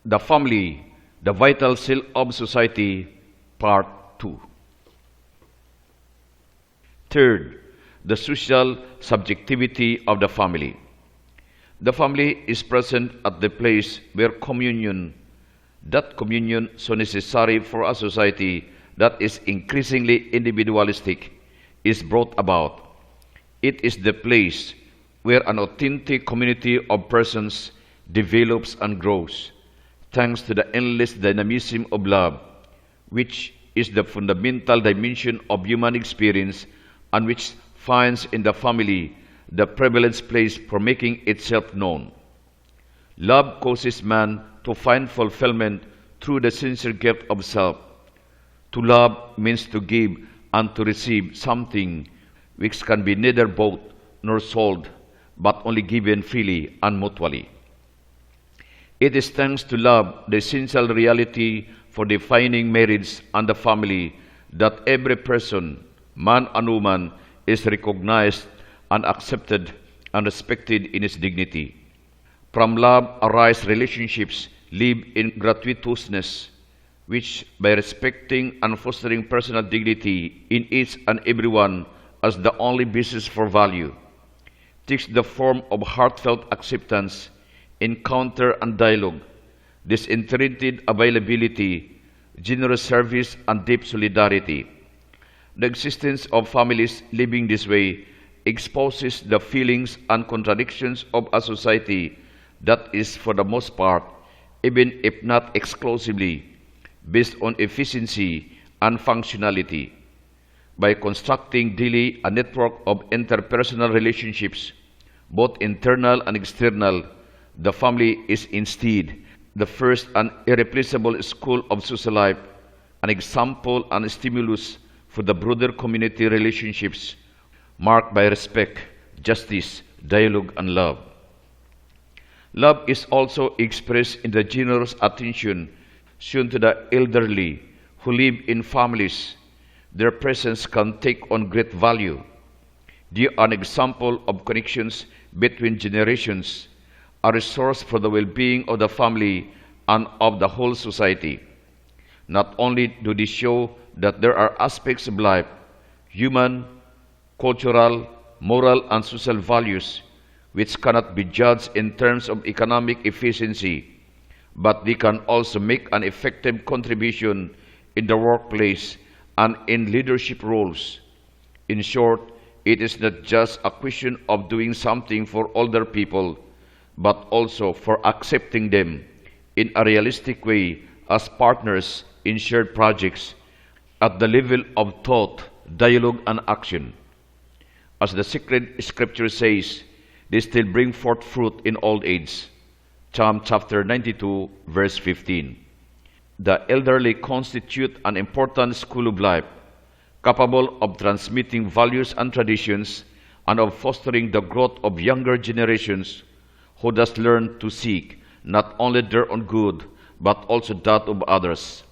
The Family, the Vital Seal of Society, Part 2. Third, the social subjectivity of the family. The family is present at the place where that communion so necessary for a society that is increasingly individualistic, is brought about. It is the place where an authentic community of persons develops and grows, thanks to the endless dynamism of love, which is the fundamental dimension of human experience and which finds in the family the prevalent place for making itself known. Love causes man to find fulfillment through the sincere gift of self. To love means to give and to receive something which can be neither bought nor sold, but only given freely and mutually. It is thanks to love, the essential reality for defining marriage and the family, that every person, man and woman, is recognized and accepted and respected in its dignity. From love arise relationships live in gratuitousness, which, by respecting and fostering personal dignity in each and every one as the only basis for value, takes the form of heartfelt acceptance, encounter and dialogue, disinterested availability, generous service and deep solidarity. The existence of families living this way exposes the feelings and contradictions of a society that is, for the most part, even if not exclusively, based on efficiency and functionality. By constructing daily a network of interpersonal relationships, both internal and external, the family is instead the first and irreplaceable school of social life, an example and stimulus for the broader community relationships marked by respect, justice, dialogue, and love. Love is also expressed in the generous attention shown to the elderly who live in families. Their presence can take on great value. They are an example of connections between generations, a resource for the well-being of the family and of the whole society. Not only do they show that there are aspects of life, human, cultural, moral, and social values, which cannot be judged in terms of economic efficiency, but they can also make an effective contribution in the workplace and in leadership roles. In short, it is not just a question of doing something for older people, but also for accepting them in a realistic way as partners in shared projects at the level of thought, dialogue, and action. As the sacred scripture says, they still bring forth fruit in old age. Psalm chapter 92, verse 15. The elderly constitute an important school of life, capable of transmitting values and traditions and of fostering the growth of younger generations who thus learn to seek not only their own good, but also that of others.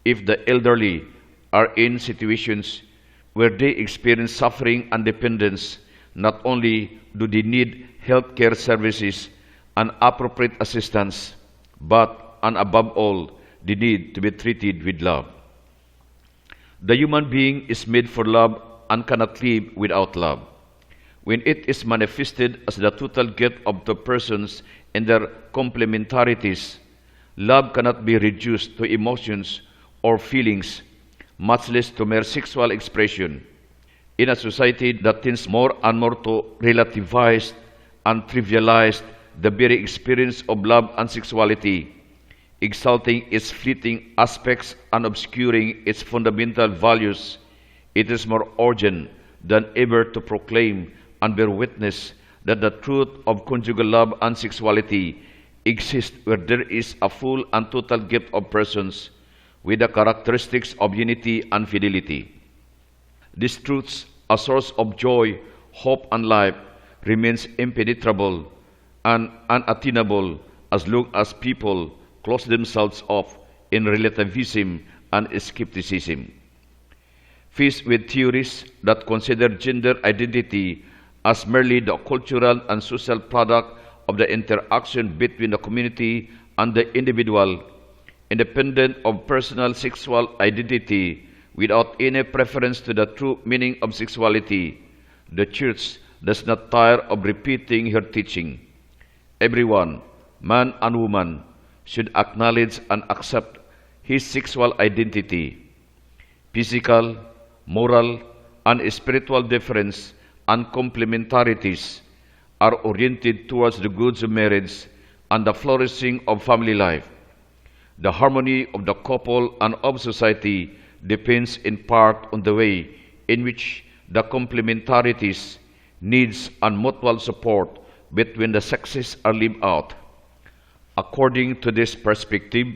If the elderly are in situations where they experience suffering and dependence, not only do they need health care services and appropriate assistance, but, and above all, they need to be treated with love. The human being is made for love and cannot live without love. When it is manifested as the total gift of the persons and their complementarities, love cannot be reduced to emotions or feelings, much less to mere sexual expression. In a society that tends more and more to relativize and trivialize the very experience of love and sexuality, exalting its fleeting aspects and obscuring its fundamental values, it is more urgent than ever to proclaim and bear witness that the truth of conjugal love and sexuality exists where there is a full and total gift of persons with the characteristics of unity and fidelity. These truths, a source of joy, hope, and life, remains impenetrable and unattainable as long as people close themselves off in relativism and skepticism. Faced with theories that consider gender identity as merely the cultural and social product of the interaction between the community and the individual, independent of personal sexual identity, without any preference to the true meaning of sexuality. The Church does not tire of repeating her teaching. Everyone, man and woman, should acknowledge and accept his sexual identity. Physical, moral, and spiritual difference and complementarities are oriented towards the goods of marriage and the flourishing of family life. The harmony of the couple and of society depends in part on the way in which the complementarities, needs, and mutual support between the sexes are lived out. According to this perspective,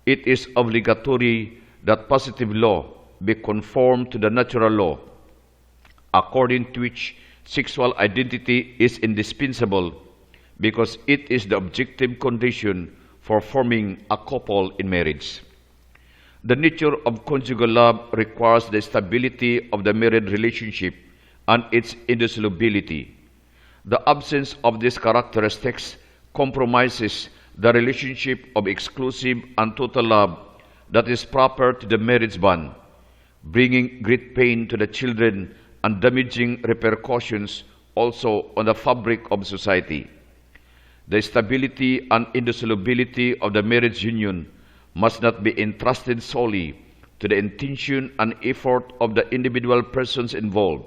it is obligatory that positive law be conformed to the natural law, according to which sexual identity is indispensable because it is the objective condition for forming a couple in marriage. The nature of conjugal love requires the stability of the married relationship and its indissolubility. The absence of these characteristics compromises the relationship of exclusive and total love that is proper to the marriage bond, bringing great pain to the children and damaging repercussions also on the fabric of society. The stability and indissolubility of the marriage union must not be entrusted solely to the intention and effort of the individual persons involved.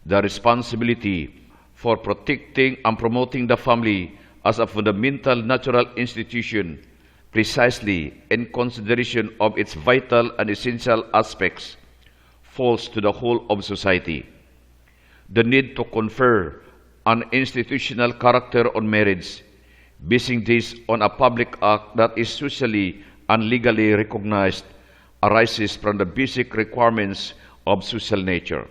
The responsibility for protecting and promoting the family as a fundamental natural institution, precisely in consideration of its vital and essential aspects, falls to the whole of society. The need to confer an institutional character on marriage, basing this on a public act that is socially and legally recognized, arises from the basic requirements of social nature.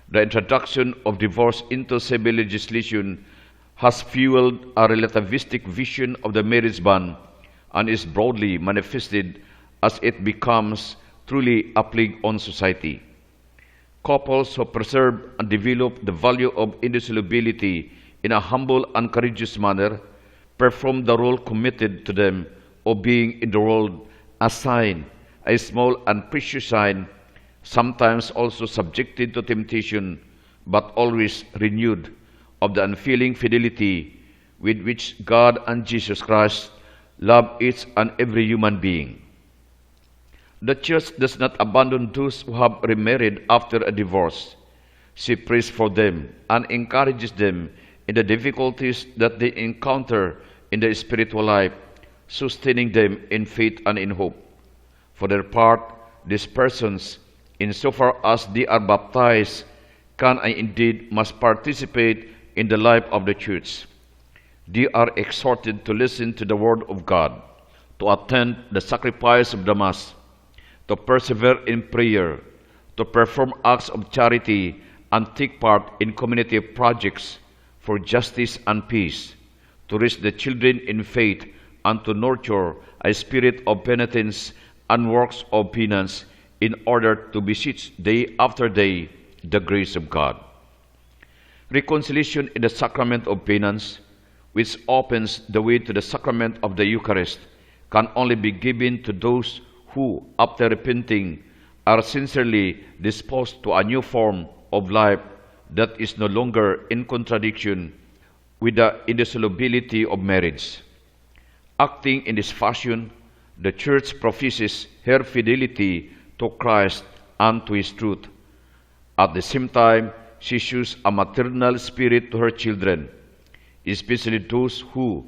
The introduction of divorce into civil legislation has fueled a relativistic vision of the marriage bond and is broadly manifested as it becomes truly a plague on society. Couples who preserve and develop the value of indissolubility in a humble and courageous manner perform the role committed to them of being in the world a sign, a small and precious sign, sometimes also subjected to temptation, but always renewed, of the unfailing fidelity with which God and Jesus Christ love each and every human being. The Church does not abandon those who have remarried after a divorce. She prays for them and encourages them in the difficulties that they encounter in their spiritual life, sustaining them in faith and in hope. For their part, these persons, insofar as they are baptized, can and indeed must participate in the life of the Church. They are exhorted to listen to the Word of God, to attend the sacrifice of the Mass, to persevere in prayer, to perform acts of charity, and take part in community projects for justice and peace, to raise the children in faith, and to nurture a spirit of penitence and works of penance in order to beseech day after day the grace of God. Reconciliation in the sacrament of penance, which opens the way to the sacrament of the Eucharist, can only be given to those who, after repenting, are sincerely disposed to a new form of life that is no longer in contradiction with the indissolubility of marriage. Acting in this fashion, the Church professes her fidelity to Christ and to His truth. At the same time, she shows a maternal spirit to her children, especially those who,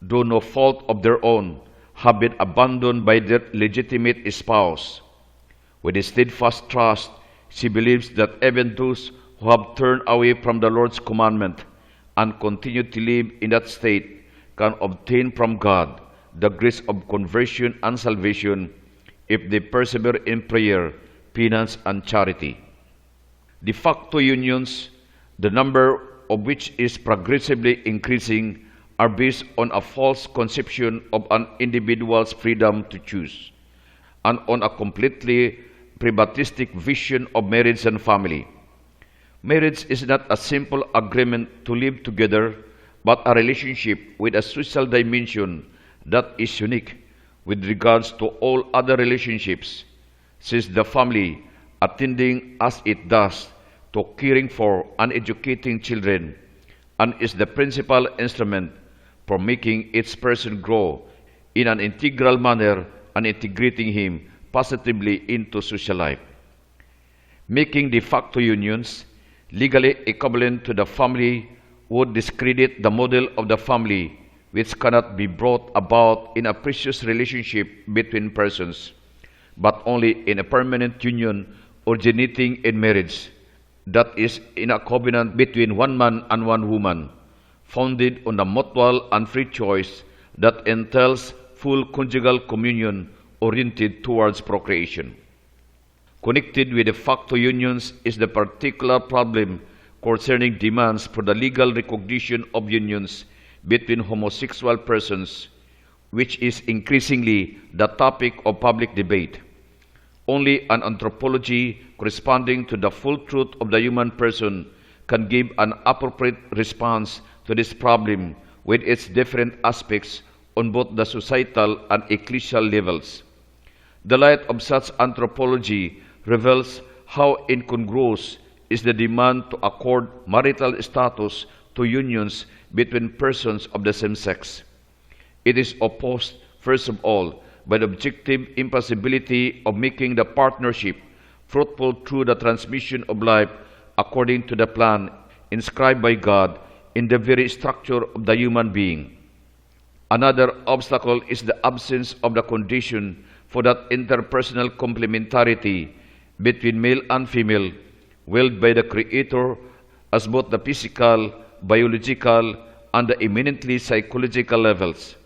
though no fault of their own, have been abandoned by their legitimate spouse. With a steadfast trust, she believes that even those who have turned away from the Lord's commandment and continue to live in that state can obtain from God the grace of conversion and salvation if they persevere in prayer, penance, and charity. De facto unions, the number of which is progressively increasing, are based on a false conception of an individual's freedom to choose, and on a completely privatistic vision of marriage and family. Marriage is not a simple agreement to live together but a relationship with a social dimension that is unique with regards to all other relationships, since the family, attending as it does to caring for and educating children, and is the principal instrument for making each person grow in an integral manner and integrating him positively into social life. Making de facto unions legally equivalent to the family would discredit the model of the family, which cannot be brought about in a precious relationship between persons, but only in a permanent union originating in marriage, that is, in a covenant between one man and one woman, founded on the mutual and free choice that entails full conjugal communion oriented towards procreation. Connected with de facto unions is the particular problem concerning demands for the legal recognition of unions between homosexual persons, which is increasingly the topic of public debate. Only an anthropology corresponding to the full truth of the human person can give an appropriate response to this problem with its different aspects on both the societal and ecclesial levels. The light of such anthropology reveals how incongruous is the demand to accord marital status to unions between persons of the same sex. It is opposed, first of all, by the objective impossibility of making the partnership fruitful through the transmission of life according to the plan inscribed by God in the very structure of the human being. Another obstacle is the absence of the condition for that interpersonal complementarity between male and female willed by the Creator as both the physical, biological, and the eminently psychological levels.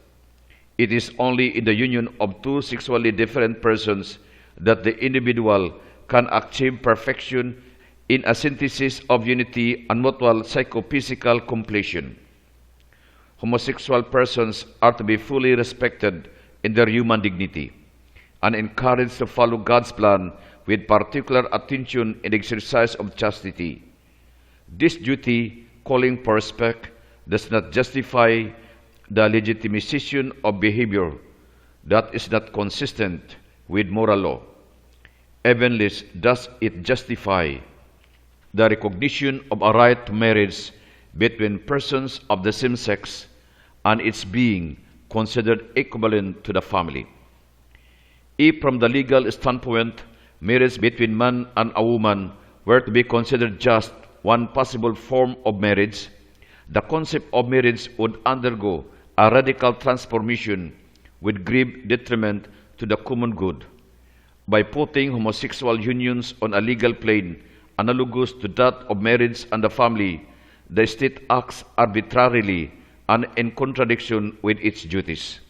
It is only in the union of two sexually different persons that the individual can achieve perfection in a synthesis of unity and mutual psychophysical completion. Homosexual persons are to be fully respected in their human dignity and encouraged to follow God's plan with particular attention in the exercise of chastity. This duty, calling for respect, does not justify the legitimization of behavior that is not consistent with moral law. Even less does it justify the recognition of a right to marriage between persons of the same sex and its being considered equivalent to the family. If from the legal standpoint, marriage between man and a woman were to be considered just one possible form of marriage, the concept of marriage would undergo a radical transformation with grave detriment to the common good. By putting homosexual unions on a legal plane analogous to that of marriage and the family, the state acts arbitrarily and in contradiction with its duties.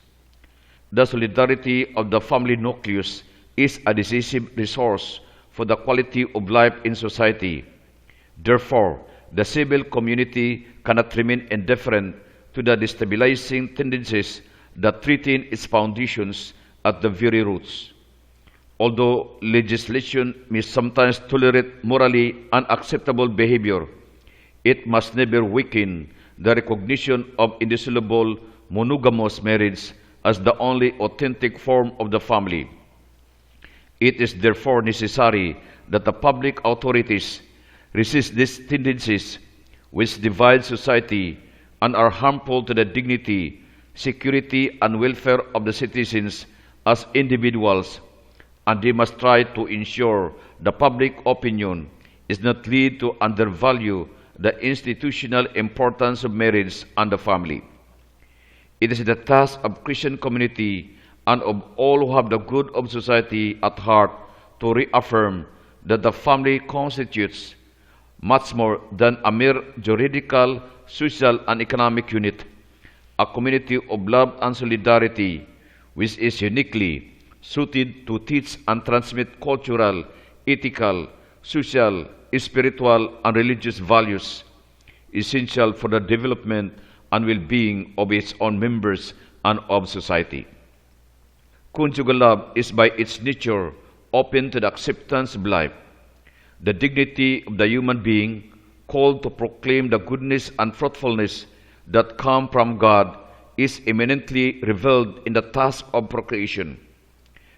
The solidarity of the family nucleus is a decisive resource for the quality of life in society. Therefore, the civil community cannot remain indifferent to the destabilizing tendencies that threaten its foundations at the very roots. Although legislation may sometimes tolerate morally unacceptable behavior, it must never weaken the recognition of indissoluble monogamous marriage as the only authentic form of the family. It is therefore necessary that the public authorities resist these tendencies which divide society and are harmful to the dignity, security, and welfare of the citizens as individuals, and they must try to ensure the public opinion is not led to undervalue the institutional importance of marriage and the family. It is the task of Christian community and of all who have the good of society at heart to reaffirm that the family constitutes much more than a mere juridical, social, and economic unit, a community of love and solidarity which is uniquely suited to teach and transmit cultural, ethical, social, spiritual, and religious values essential for the development and well-being of its own members and of society. Conjugal love is by its nature open to the acceptance of life, the dignity of the human being, called to proclaim the goodness and fruitfulness that come from God is eminently revealed in the task of procreation.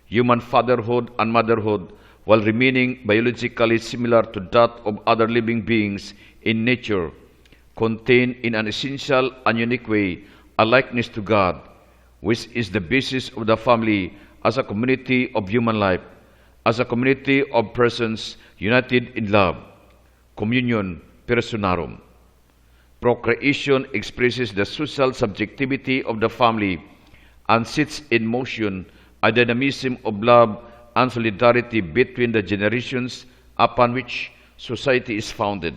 Human fatherhood and motherhood, while remaining biologically similar to that of other living beings in nature, contain in an essential and unique way a likeness to God, which is the basis of the family as a community of human life, as a community of persons united in love, communion personarum. Procreation expresses the social subjectivity of the family and sets in motion a dynamism of love and solidarity between the generations upon which society is founded.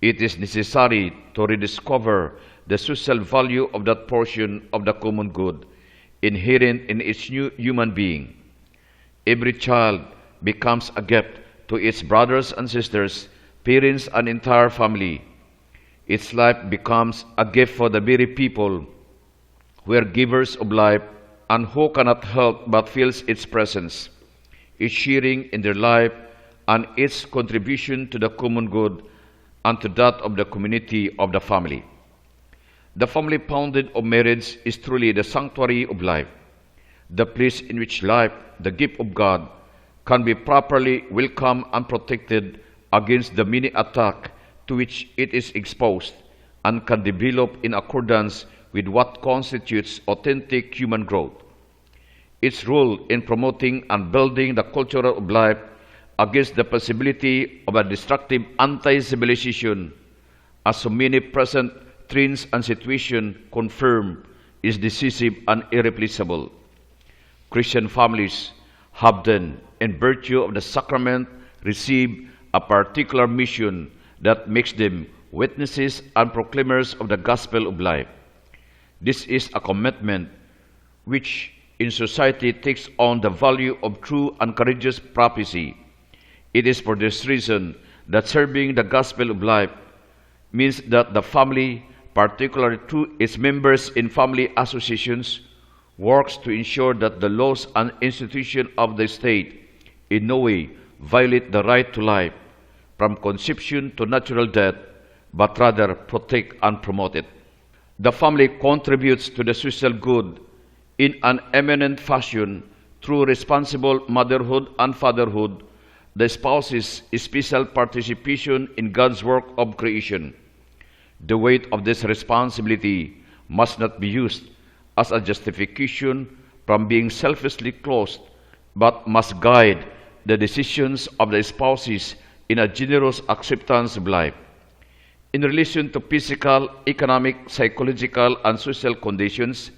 It is necessary to rediscover the social value of that portion of the common good inherent in each new human being. Every child becomes a gift to its brothers and sisters, parents, and entire family. Its life becomes a gift for the very people who are givers of life and who cannot help but feels its presence, its sharing in their life, and its contribution to the common good and to that of the community of the family. The family founded of marriage is truly the sanctuary of life, the place in which life, the gift of God, can be properly welcomed and protected against the many attacks to which it is exposed and can develop in accordance with what constitutes authentic human growth. Its role in promoting and building the culture of life against the possibility of a destructive anti-civilization, as so many present trends and situations confirm, is decisive and irreplaceable. Christian families have then, in virtue of the sacrament, received a particular mission that makes them witnesses and proclaimers of the gospel of life. This is a commitment which in society takes on the value of true and courageous prophecy. It is for this reason that serving the gospel of life means that the family, particularly through its members in family associations, works to ensure that the laws and institutions of the state in no way violate the right to life from conception to natural death, but rather protect and promote it. The family contributes to the social good in an eminent fashion through responsible motherhood and fatherhood, the spouse's special participation in God's work of creation. The weight of this responsibility must not be used as a justification from being selfishly closed, but must guide the decisions of the spouses in a generous acceptance of life. In relation to physical, economic, psychological, and social conditions,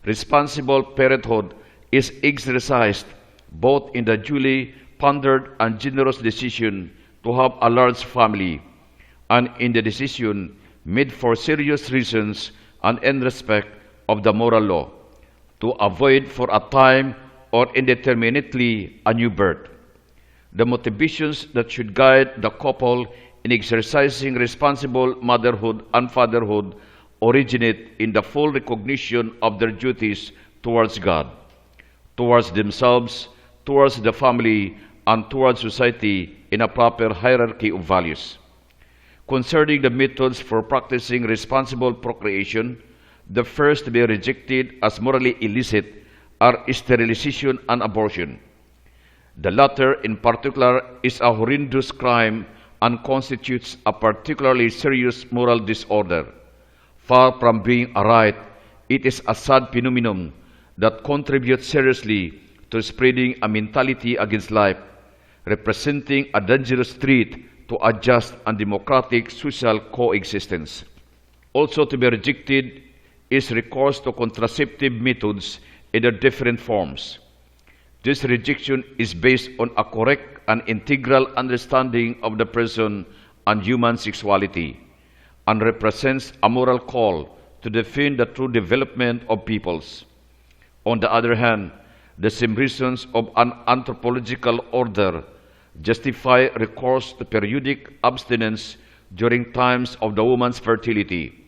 responsible parenthood is exercised both in the duly pondered and generous decision to have a large family and in the decision made for serious reasons and in respect of the moral law to avoid for a time or indeterminately a new birth. The motivations that should guide the couple in exercising responsible motherhood and fatherhood originate in the full recognition of their duties towards God, towards themselves, towards the family, and towards society in a proper hierarchy of values. Concerning the methods for practicing responsible procreation, the first to be rejected as morally illicit are sterilization and abortion. The latter, in particular, is a horrendous crime and constitutes a particularly serious moral disorder. Far from being a right, it is a sad phenomenon that contributes seriously to spreading a mentality against life, representing a dangerous threat to a just and democratic social coexistence. Also to be rejected is recourse to contraceptive methods in their different forms. This rejection is based on a correct and integral understanding of the person and human sexuality, and represents a moral call to defend the true development of peoples. On the other hand, the same reasons of an anthropological order justify recourse to periodic abstinence during times of the woman's fertility.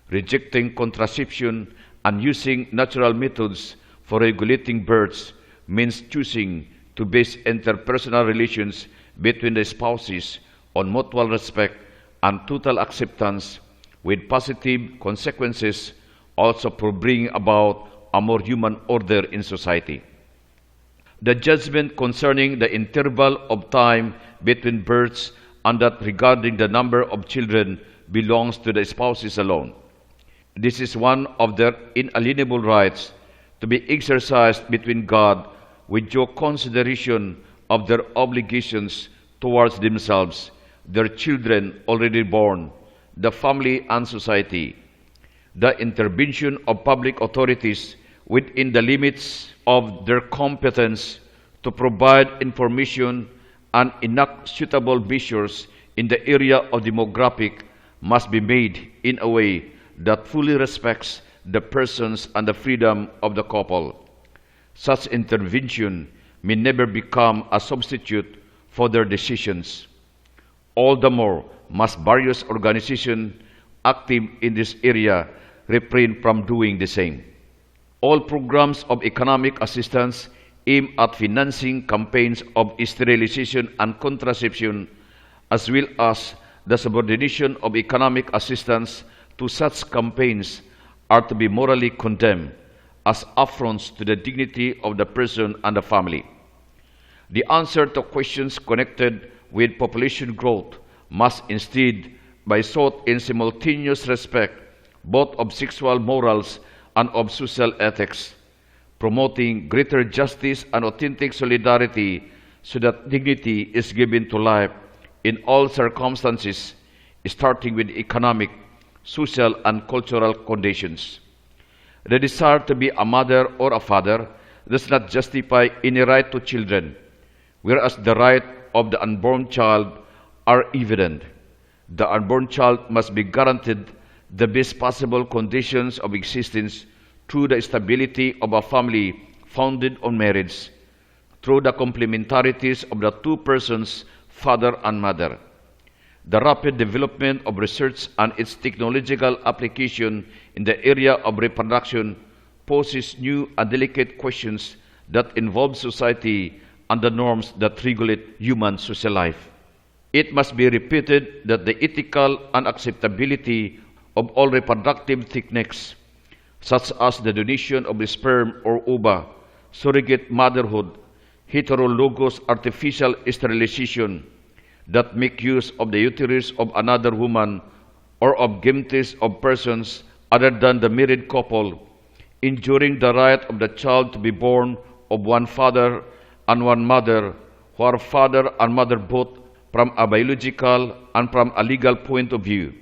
Rejecting contraception and using natural methods for regulating births means choosing to base interpersonal relations between the spouses on mutual respect and total acceptance, with positive consequences also for bringing about a more human order in society. The judgment concerning the interval of time between births and that regarding the number of children belongs to the spouses alone. This is one of their inalienable rights to be exercised between God with due consideration of their obligations towards themselves, their children already born, the family and society. The intervention of public authorities within the limits of their competence to provide information and enact suitable measures in the area of demographic must be made in a way that fully respects the persons and the freedom of the couple. Such intervention may never become a substitute for their decisions. All the more must various organizations active in this area refrain from doing the same. All programs of economic assistance aim at financing campaigns of sterilization and contraception, as well as the subordination of economic assistance to such campaigns, are to be morally condemned as affronts to the dignity of the person and the family. The answer to questions connected with population growth must instead be sought in simultaneous respect both of sexual morals and of social ethics, promoting greater justice and authentic solidarity so that dignity is given to life in all circumstances, starting with economic, social, and cultural conditions. The desire to be a mother or a father does not justify any right to children, whereas the right of the unborn child are evident. The unborn child must be guaranteed the best possible conditions of existence through the stability of a family founded on marriage, through the complementarities of the two persons, father and mother. The rapid development of research and its technological application in the area of reproduction poses new and delicate questions that involve society and the norms that regulate human social life. It must be repeated that the ethical unacceptability of all reproductive techniques, such as the donation of the sperm or ova, surrogate motherhood, heterologous artificial sterilization, that make use of the uterus of another woman or of gametes of persons other than the married couple, injuring the right of the child to be born of one father and one mother, who are father and mother both from a biological and from a legal point of view.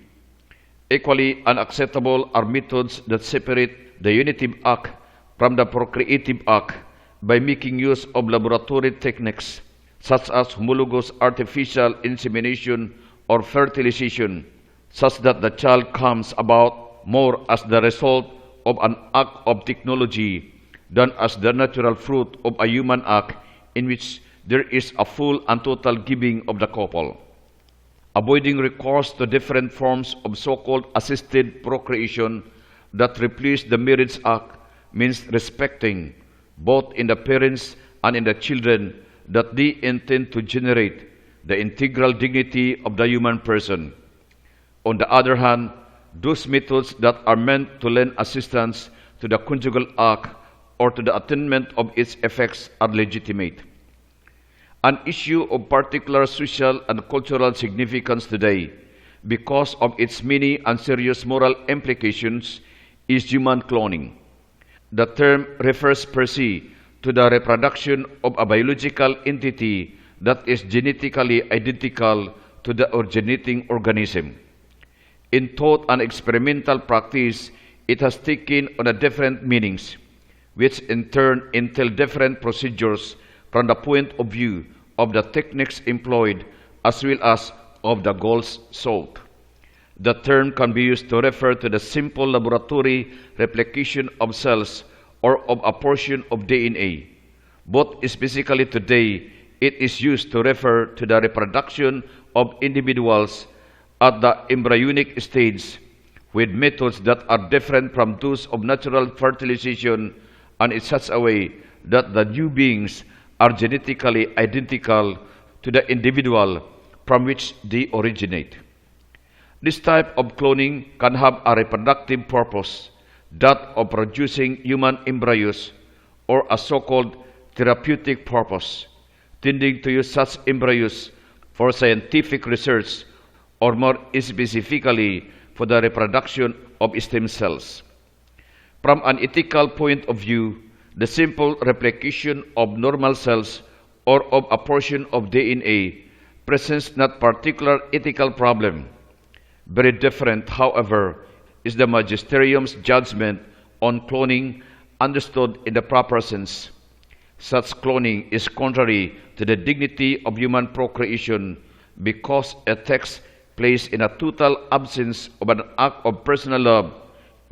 Equally unacceptable are methods that separate the unitive act from the procreative act by making use of laboratory techniques such as homologous artificial insemination or fertilization, such that the child comes about more as the result of an act of technology than as the natural fruit of a human act in which there is a full and total giving of the couple. Avoiding recourse to different forms of so-called assisted procreation that replace the marriage act means respecting, both in the parents and in the children, that they intend to generate the integral dignity of the human person. On the other hand, those methods that are meant to lend assistance to the conjugal act or to the attainment of its effects are legitimate. An issue of particular social and cultural significance today, because of its many and serious moral implications, is human cloning. The term refers per se to the reproduction of a biological entity that is genetically identical to the originating organism. In thought and experimental practice, it has taken on a different meanings, which in turn entail different procedures from the point of view of the techniques employed as well as of the goals sought. The term can be used to refer to the simple laboratory replication of cells or of a portion of DNA. But specifically today, it is used to refer to the reproduction of individuals at the embryonic stage with methods that are different from those of natural fertilization and in such a way that the new beings are genetically identical to the individual from which they originate. This type of cloning can have a reproductive purpose, that of producing human embryos, or a so-called therapeutic purpose, tending to use such embryos for scientific research or more specifically for the reproduction of stem cells. From an ethical point of view, the simple replication of normal cells or of a portion of DNA presents not particular ethical problem. Very different, however, is the magisterium's judgment on cloning understood in the proper sense. Such cloning is contrary to the dignity of human procreation because it takes place in a total absence of an act of personal love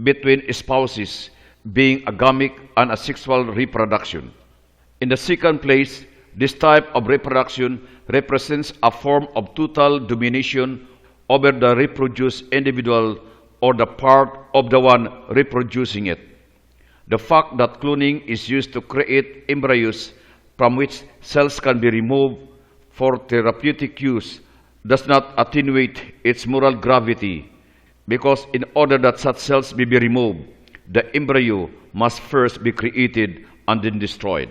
between spouses, being agamic and asexual reproduction. In the second place, this type of reproduction represents a form of total domination over the reproduced individual or the part of the one reproducing it. The fact that cloning is used to create embryos from which cells can be removed for therapeutic use does not attenuate its moral gravity, because in order that such cells may be removed, the embryo must first be created and then destroyed.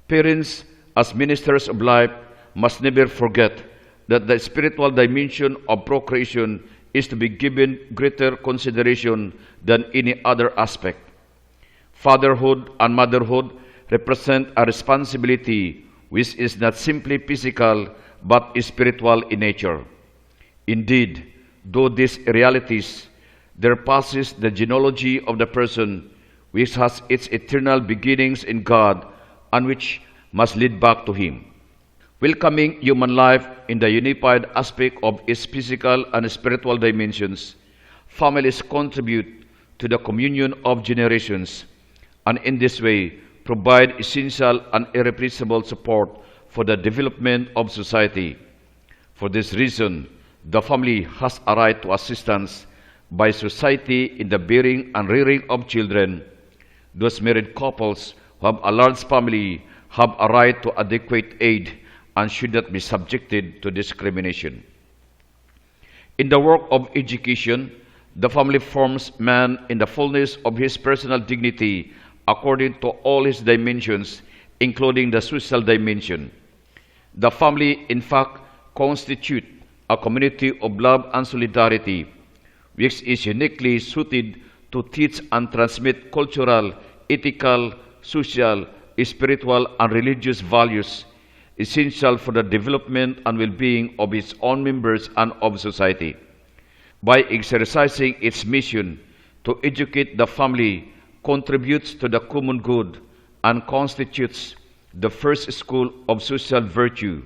Parents, as ministers of life, must never forget that the spiritual dimension of procreation is to be given greater consideration than any other aspect. Fatherhood and motherhood represent a responsibility which is not simply physical but spiritual in nature. Indeed, though these realities, there passes the genealogy of the person which has its eternal beginnings in God and which must lead back to Him. Welcoming human life in the unified aspect of its physical and spiritual dimensions, families contribute to the communion of generations, and in this way provide essential and irreplaceable support for the development of society. For this reason, the family has a right to assistance by society in the bearing and rearing of children. Those married couples who have a large family have a right to adequate aid and should not be subjected to discrimination. In the work of education, the family forms man in the fullness of his personal dignity according to all his dimensions, including the social dimension. The family, in fact, constitutes a community of love and solidarity, which is uniquely suited to teach and transmit cultural, ethical, social, spiritual, and religious values essential for the development and well-being of its own members and of society. By exercising its mission to educate, the family contributes to the common good and constitutes the first school of social virtue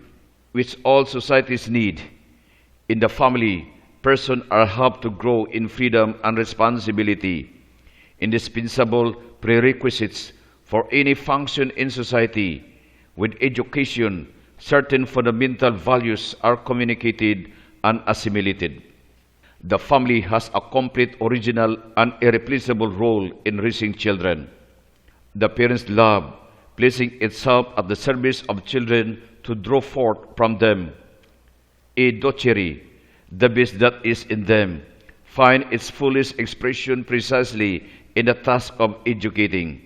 which all societies need. In the family, persons are helped to grow in freedom and responsibility. Indispensable prerequisites for any function in society. With education, certain fundamental values are communicated and assimilated. The family has a complete, original, and irreplaceable role in raising children. The parents' love, placing itself at the service of children to draw forth from them a docery, the best that is in them, find its fullest expression precisely in the task of educating.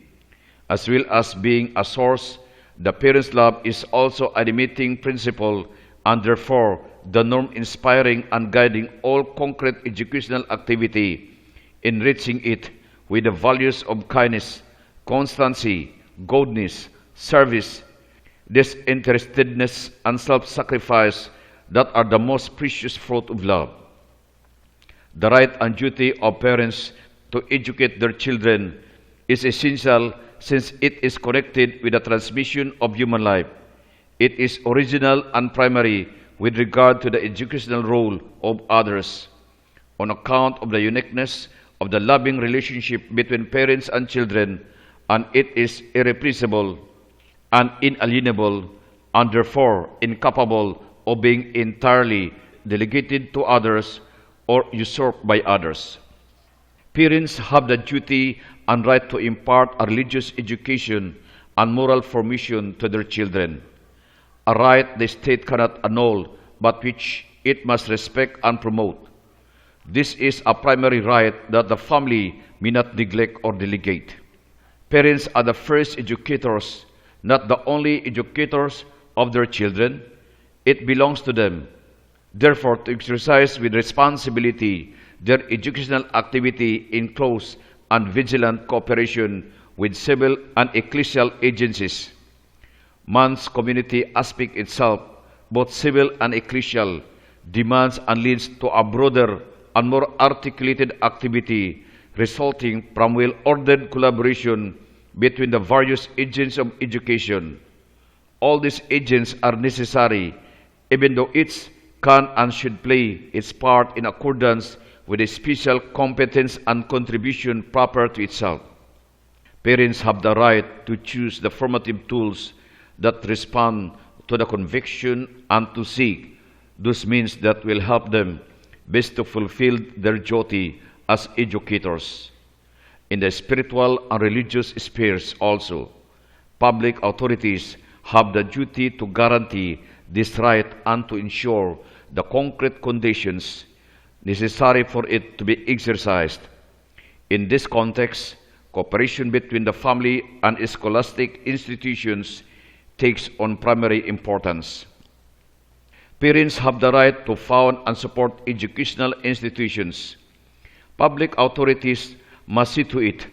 As well as being a source, the parents' love is also a limiting principle and therefore the norm inspiring and guiding all concrete educational activity, enriching it with the values of kindness, constancy, goodness, service, disinterestedness, and self-sacrifice that are the most precious fruit of love. The right and duty of parents to educate their children is essential since it is connected with the transmission of human life. It is original and primary with regard to the educational role of others. On account of the uniqueness of the loving relationship between parents and children, and it is irreplaceable and inalienable, and therefore incapable of being entirely delegated to others or usurped by others. Parents have the duty and right to impart a religious education and moral formation to their children, a right the state cannot annul, but which it must respect and promote. This is a primary right that the family may not neglect or delegate. Parents are the first educators, not the only educators of their children. It belongs to them, therefore, to exercise with responsibility their educational activity in close and vigilant cooperation with civil and ecclesial agencies. Man's community aspect itself, both civil and ecclesial, demands and leads to a broader and more articulated activity resulting from well-ordered collaboration between the various agents of education. All these agents are necessary, even though each can and should play its part in accordance with a special competence and contribution proper to itself. Parents have the right to choose the formative tools that respond to the conviction and to seek those means that will help them best to fulfill their duty as educators. In the spiritual and religious spheres also, public authorities have the duty to guarantee this right and to ensure the concrete conditions necessary for it to be exercised. In this context, cooperation between the family and scholastic institutions takes on primary importance. Parents have the right to found and support educational institutions. Public authorities must see to it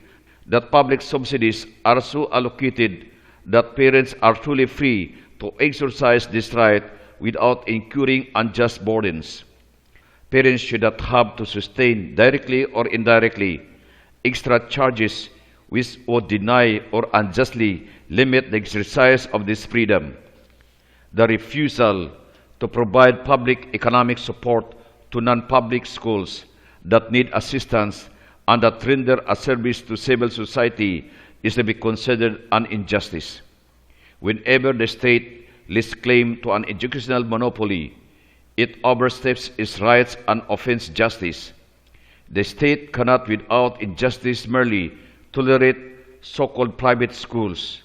that public subsidies are so allocated that parents are truly free to exercise this right without incurring unjust burdens. Parents should not have to sustain, directly or indirectly, extra charges which would deny or unjustly limit the exercise of this freedom. The refusal to provide public economic support to non-public schools that need assistance and that render a service to civil society is to be considered an injustice. Whenever the state lays claim to an educational monopoly, it oversteps its rights and offends justice. The state cannot without injustice merely tolerate so-called private schools.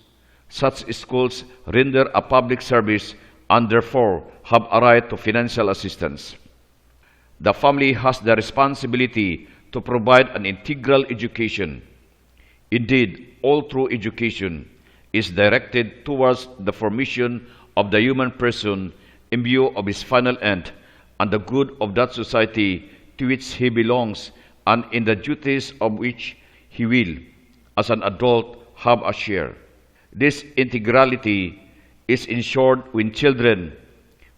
Such schools render a public service and therefore have a right to financial assistance. The family has the responsibility to provide an integral education. Indeed, all true education is directed towards the formation of the human person in view of his final end and the good of that society to which he belongs and in the duties of which he will, as an adult, have a share. This integrality is ensured when children,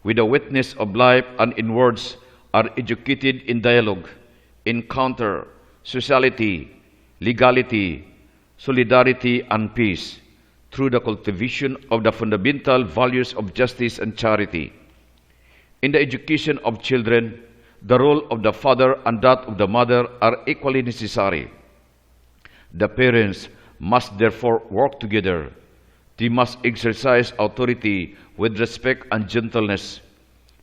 with the witness of life and in words, are educated in dialogue, encounter, sociality, legality, solidarity, and peace through the cultivation of the fundamental values of justice and charity. In the education of children, the role of the father and that of the mother are equally necessary. The parents must therefore work together. They must exercise authority with respect and gentleness,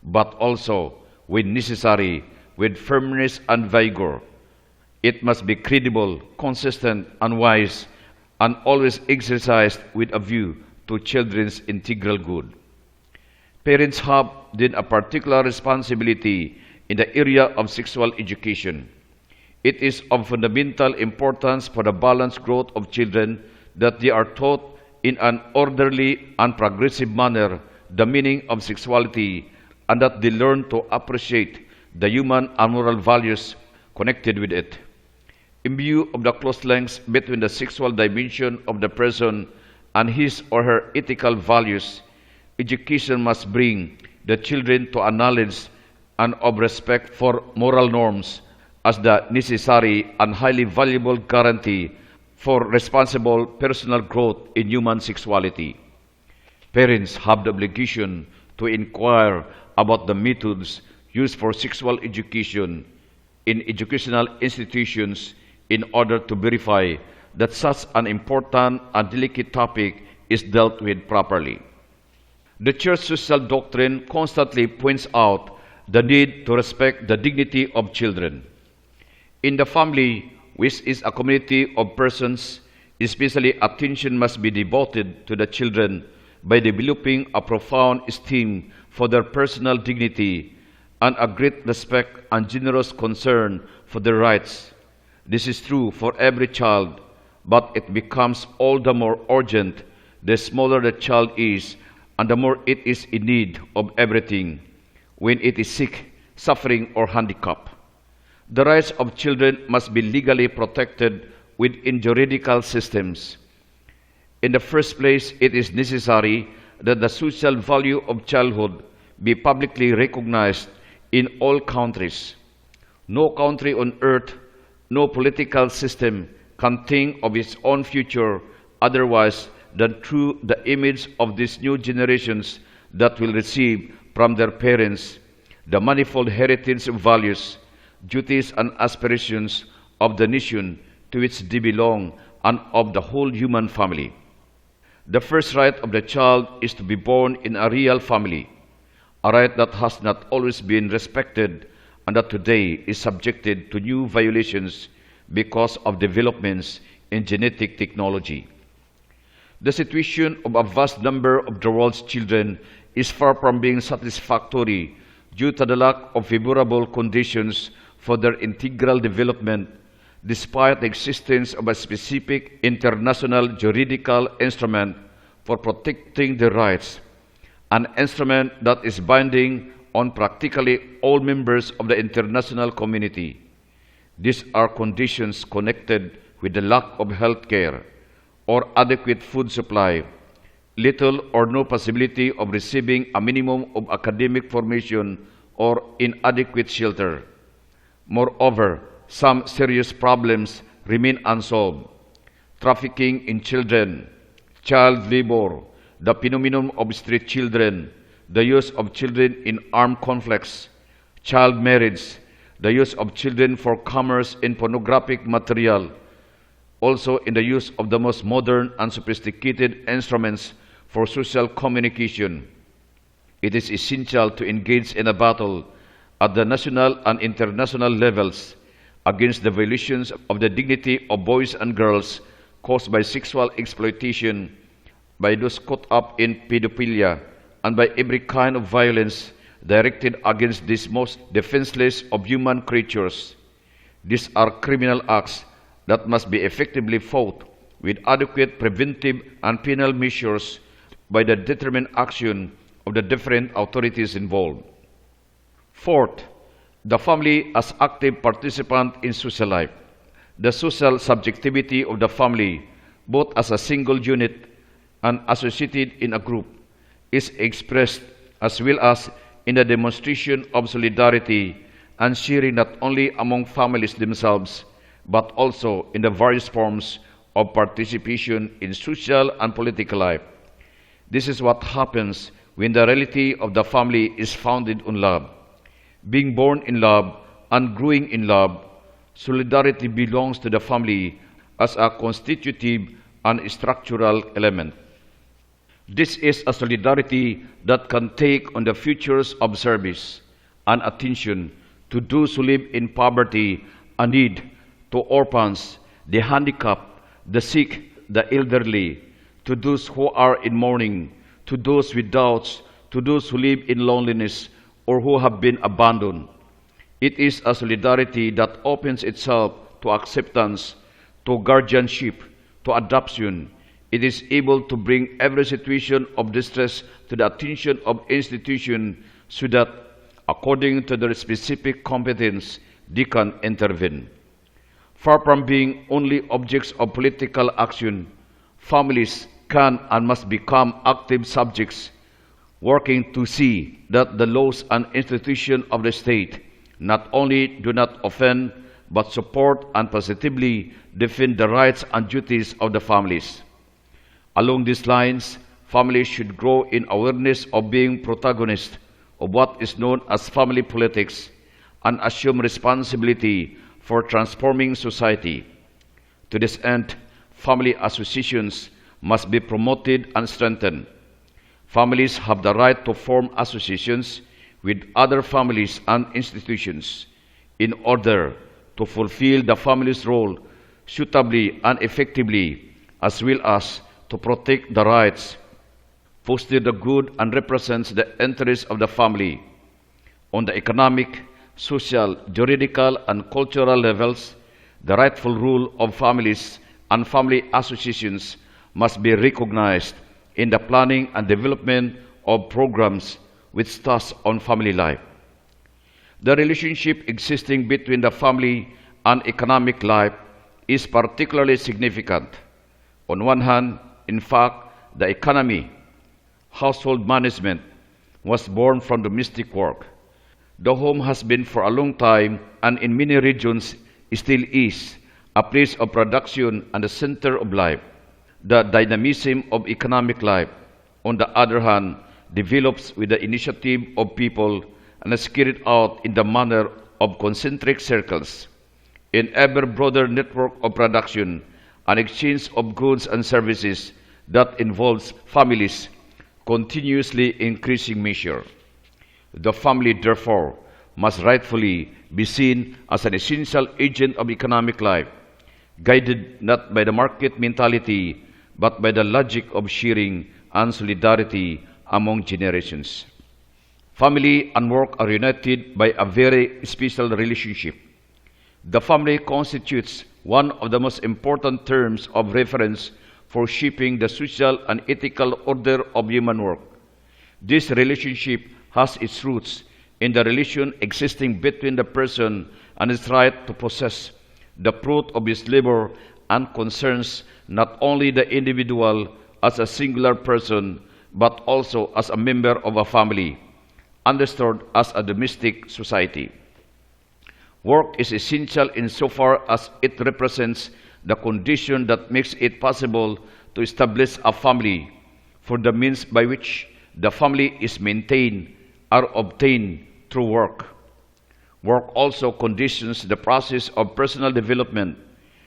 but also, when necessary, with firmness and vigor. It must be credible, consistent, and wise, and always exercised with a view to children's integral good. Parents have then a particular responsibility in the area of sexual education. It is of fundamental importance for the balanced growth of children that they are taught in an orderly and progressive manner the meaning of sexuality and that they learn to appreciate the human and moral values connected with it. In view of the close links between the sexual dimension of the person and his or her ethical values, education must bring the children to a knowledge and of respect for moral norms as the necessary and highly valuable guarantee for responsible personal growth in human sexuality. Parents have the obligation to inquire about the methods used for sexual education in educational institutions in order to verify that such an important and delicate topic is dealt with properly. The Church social doctrine constantly points out the need to respect the dignity of children. In the family, which is a community of persons, especially attention must be devoted to the children by developing a profound esteem for their personal dignity and a great respect and generous concern for their rights. This is true for every child, but it becomes all the more urgent the smaller the child is and the more it is in need of everything when it is sick, suffering, or handicapped. The rights of children must be legally protected within juridical systems. In the first place, it is necessary that the social value of childhood be publicly recognized in all countries. No country on earth, no political system can think of its own future otherwise than through the image of these new generations that will receive from their parents the manifold heritage of values, duties, and aspirations of the nation to which they belong and of the whole human family. The first right of the child is to be born in a real family, a right that has not always been respected and that today is subjected to new violations because of developments in genetic technology. The situation of a vast number of the world's children is far from being satisfactory due to the lack of favorable conditions for their integral development, despite the existence of a specific international juridical instrument for protecting their rights, an instrument that is binding on practically all members of the international community. These are conditions connected with the lack of health care or adequate food supply, little or no possibility of receiving a minimum of academic formation, or inadequate shelter. Moreover, some serious problems remain unsolved. Trafficking in children, child labor, the phenomenon of street children, the use of children in armed conflicts, child marriage, the use of children for commerce in pornographic material, also in the use of the most modern and sophisticated instruments for social communication. It is essential to engage in a battle at the national and international levels against the violations of the dignity of boys and girls caused by sexual exploitation, by those caught up in pedophilia, and by every kind of violence directed against these most defenseless of human creatures. These are criminal acts that must be effectively fought with adequate preventive and penal measures by the determined action of the different authorities involved. Fourth, the family as active participant in social life. The social subjectivity of the family, both as a single unit and associated in a group, is expressed as well as in the demonstration of solidarity and sharing not only among families themselves, but also in the various forms of participation in social and political life. This is what happens when the reality of the family is founded on love. Being born in love and growing in love, solidarity belongs to the family as a constitutive and structural element. This is a solidarity that can take on the features of service and attention to those who live in poverty and need, to orphans, the handicapped, the sick, the elderly, to those who are in mourning, to those with doubts, to those who live in loneliness or who have been abandoned. It is a solidarity that opens itself to acceptance, to guardianship, to adoption. It is able to bring every situation of distress to the attention of institutions so that, according to their specific competence, they can intervene. Far from being only objects of political action, families can and must become active subjects, working to see that the laws and institutions of the state not only do not offend, but support and positively defend the rights and duties of the families. Along these lines, families should grow in awareness of being protagonists of what is known as family politics and assume responsibility for transforming society. To this end, family associations must be promoted and strengthened. Families have the right to form associations with other families and institutions in order to fulfill the family's role suitably and effectively, as well as to protect the rights, foster the good, and represent the interests of the family. On the economic, social, juridical, and cultural levels, the rightful role of families and family associations must be recognized in the planning and development of programs which touch on family life. The relationship existing between the family and economic life is particularly significant. On one hand, in fact, the economy, household management, was born from domestic work. The home has been for a long time, and in many regions still is, a place of production and the center of life. The dynamism of economic life, on the other hand, develops with the initiative of people and is carried out in the manner of concentric circles, in ever broader network of production and exchange of goods and services that involves families continuously increasing measure. The family, therefore, must rightfully be seen as an essential agent of economic life, guided not by the market mentality, but by the logic of sharing and solidarity among generations. Family and work are united by a very special relationship. The family constitutes one of the most important terms of reference for shaping the social and ethical order of human work. This relationship has its roots in the relation existing between the person and his right to possess the fruit of his labor, and concerns not only the individual as a singular person, but also as a member of a family, understood as a domestic society. Work is essential insofar as it represents the condition that makes it possible to establish a family, for the means by which the family is maintained are obtained through work. Work also conditions the process of personal development,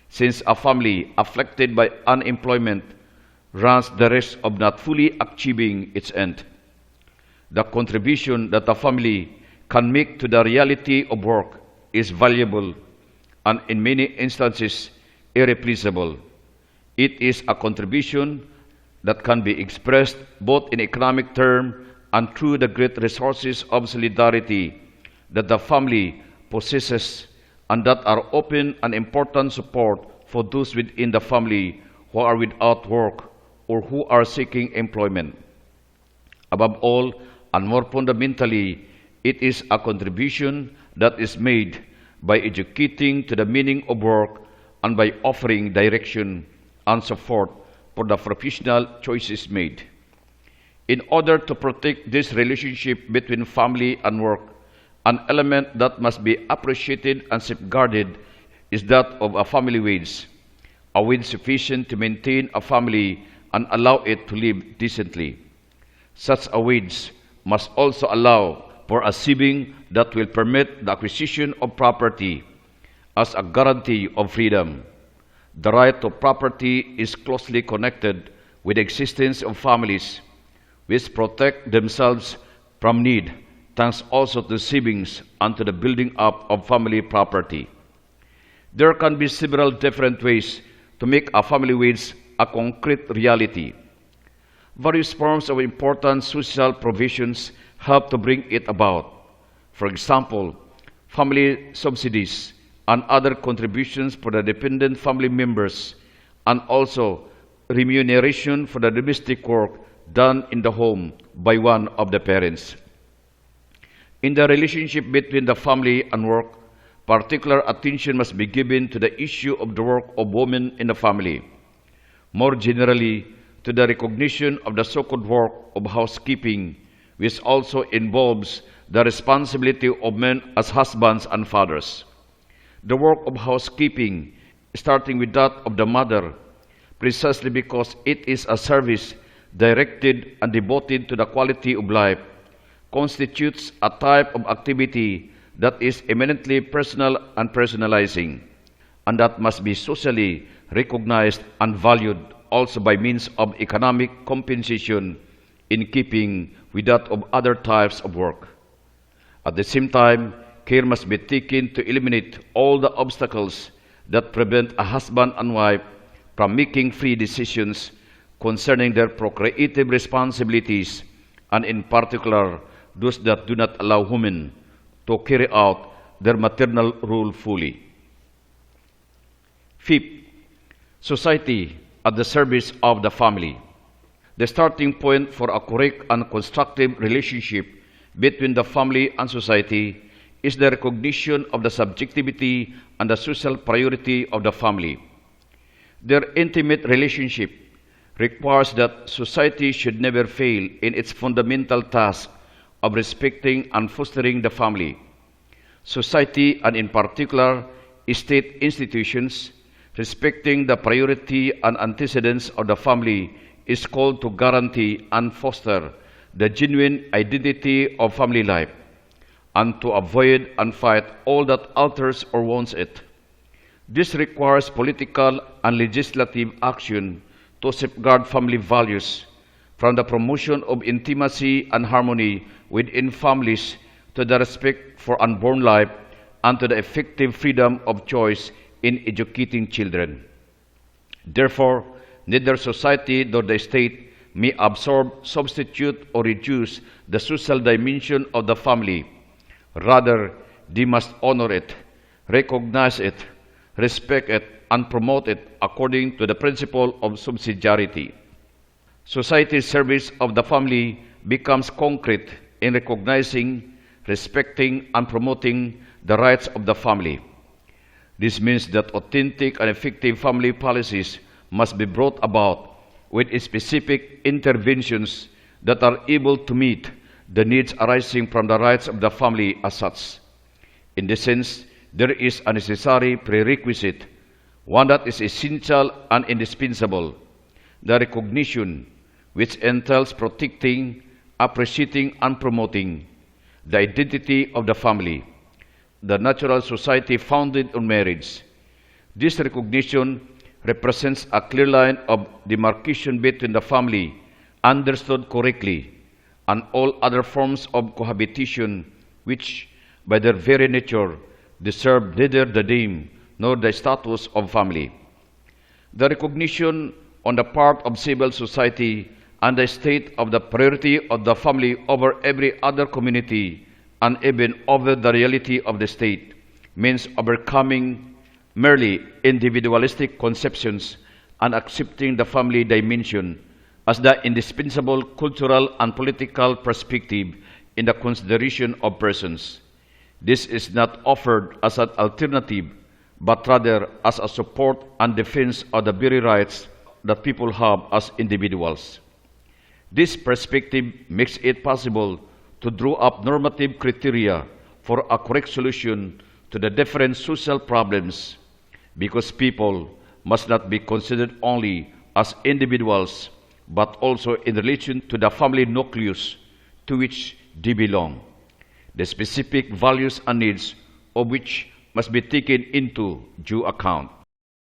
since a family afflicted by unemployment runs the risk of not fully achieving its end. The contribution that a family can make to the reality of work is valuable and in many instances irreplaceable. It is a contribution that can be expressed both in economic terms and through the great resources of solidarity that the family possesses and that are open and important support for those within the family who are without work or who are seeking employment. Above all, and more fundamentally, it is a contribution that is made by educating to the meaning of work and by offering direction and support for the professional choices made. In order to protect this relationship between family and work, an element that must be appreciated and safeguarded is that of a family wage, a wage sufficient to maintain a family and allow it to live decently. Such a wage must also allow for a saving that will permit the acquisition of property as a guarantee of freedom. The right to property is closely connected with the existence of families which protect themselves from need, thanks also to savings and to the building up of family property. There can be several different ways to make a family wage a concrete reality. Various forms of important social provisions help to bring it about. For example, family subsidies and other contributions for the dependent family members, and also remuneration for the domestic work done in the home by one of the parents. In the relationship between the family and work, particular attention must be given to the issue of the work of women in the family. More generally, to the recognition of the so-called work of housekeeping, which also involves the responsibility of men as husbands and fathers. The work of housekeeping, starting with that of the mother, precisely because it is a service directed and devoted to the quality of life, constitutes a type of activity that is eminently personal and personalizing, and that must be socially recognized and valued also by means of economic compensation in keeping with that of other types of work. At the same time, care must be taken to eliminate all the obstacles that prevent a husband and wife from making free decisions concerning their procreative responsibilities, and in particular, those that do not allow women to carry out their maternal role fully. Fifth, society at the service of the family. The starting point for a correct and constructive relationship between the family and society is the recognition of the subjectivity and the social priority of the family. Their intimate relationship requires that society should never fail in its fundamental task of respecting and fostering the family. Society, and in particular state institutions, respecting the priority and antecedents of the family, is called to guarantee and foster the genuine identity of family life, and to avoid and fight all that alters or wounds it. This requires political and legislative action to safeguard family values, from the promotion of intimacy and harmony within families to the respect for unborn life and to the effective freedom of choice in educating children. Therefore, neither society nor the state may absorb, substitute, or reduce the social dimension of the family. Rather, they must honor it, recognize it, respect it, and promote it according to the principle of subsidiarity. Society's service of the family becomes concrete in recognizing, respecting, and promoting the rights of the family. This means that authentic and effective family policies must be brought about with specific interventions that are able to meet the needs arising from the rights of the family as such. In this sense, there is a necessary prerequisite, one that is essential and indispensable: the recognition, which entails protecting, appreciating, and promoting the identity of the family, the natural society founded on marriage. This recognition represents a clear line of demarcation between the family, understood correctly, and all other forms of cohabitation which, by their very nature, deserve neither the name nor the status of family. The recognition on the part of civil society and the state of the priority of the family over every other community and even over the reality of the state means overcoming merely individualistic conceptions and accepting the family dimension as the indispensable cultural and political perspective in the consideration of persons. This is not offered as an alternative, but rather as a support and defense of the very rights that people have as individuals. This perspective makes it possible to draw up normative criteria for a correct solution to the different social problems, because people must not be considered only as individuals, but also in relation to the family nucleus to which they belong, the specific values and needs of which must be taken into due account.